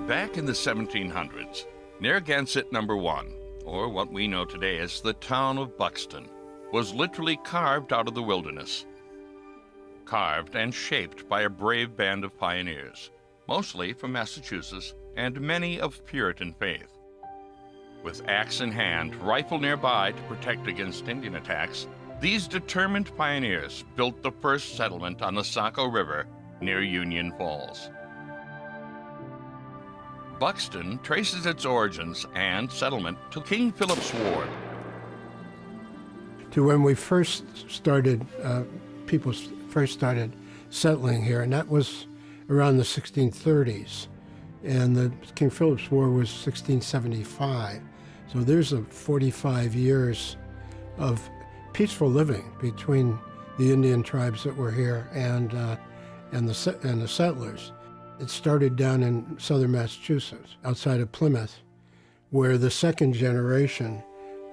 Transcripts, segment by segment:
Back in the 1700s, Narragansett No. 1, or what we know today as the town of Buxton, was literally carved out of the wilderness. Carved and shaped by a brave band of pioneers, mostly from Massachusetts and many of Puritan faith. With axe in hand, rifle nearby to protect against Indian attacks, these determined pioneers built the first settlement on the Saco River near Union Falls. Buxton traces its origins and settlement to King Philip's War. To when we first started, people first started settling here, and that was around the 1630s. And the King Philip's War was 1675. So there's 45 years of peaceful living between the Indian tribes that were here and the settlers. It started down in southern Massachusetts, outside of Plymouth, where the second generation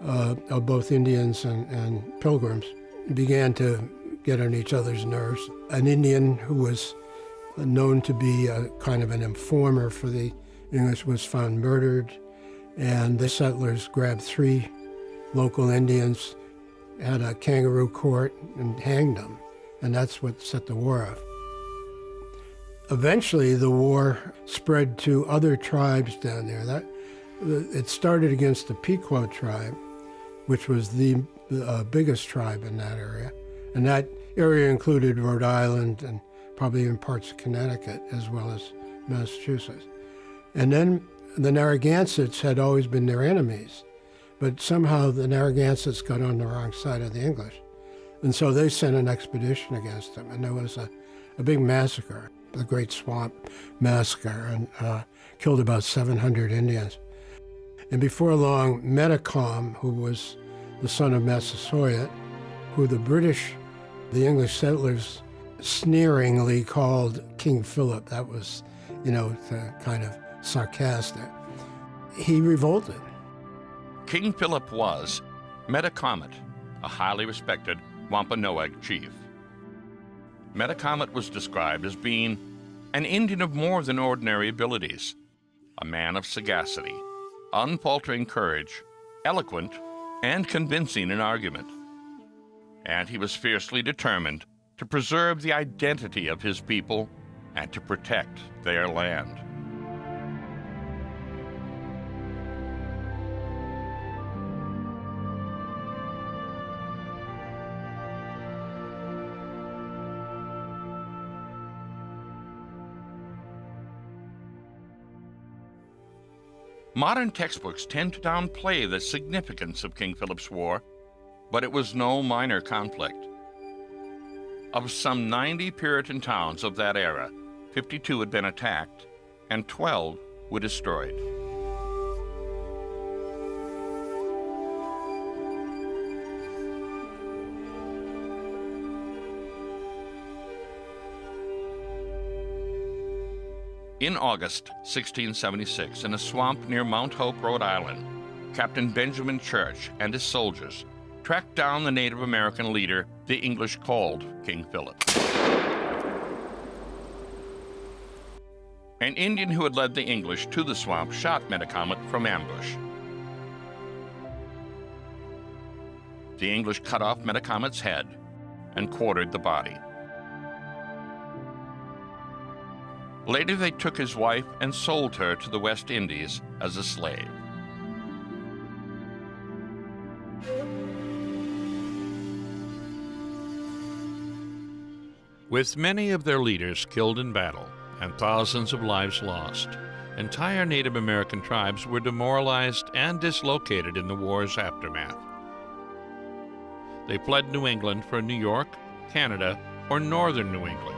of both Indians and Pilgrims began to get on each other's nerves. An Indian who was known to be a kind of an informer for the English was found murdered, and the settlers grabbed 3 local Indians, had a kangaroo court, and hanged them, and that's what set the war off. Eventually, the war spread to other tribes down there. It started against the Pequot tribe, which was the biggest tribe in that area. And that area included Rhode Island and probably even parts of Connecticut, as well as Massachusetts. And then the Narragansetts had always been their enemies, but somehow the Narragansetts got on the wrong side of the English. And so they sent an expedition against them, and there was a big massacre, the Great Swamp Massacre, and killed about 700 Indians. And before long, Metacom, who was the son of Massasoit, who the English settlers sneeringly called King Philip, that was, kind of sarcastic, he revolted. King Philip was Metacomet, a highly respected Wampanoag chief. Metacomet was described as being an Indian of more than ordinary abilities, a man of sagacity, unfaltering courage, eloquent, and convincing in argument. And he was fiercely determined to preserve the identity of his people and to protect their land. Modern textbooks tend to downplay the significance of King Philip's War, but it was no minor conflict. Of some 90 Puritan towns of that era, 52 had been attacked, and 12 were destroyed. In August 1676, in a swamp near Mount Hope, Rhode Island, Captain Benjamin Church and his soldiers tracked down the Native American leader the English called King Philip. An Indian who had led the English to the swamp shot Metacomet from ambush. The English cut off Metacomet's head and quartered the body. Later, they took his wife and sold her to the West Indies as a slave. With many of their leaders killed in battle and thousands of lives lost, entire Native American tribes were demoralized and dislocated in the war's aftermath. They fled New England for New York, Canada, or northern New England.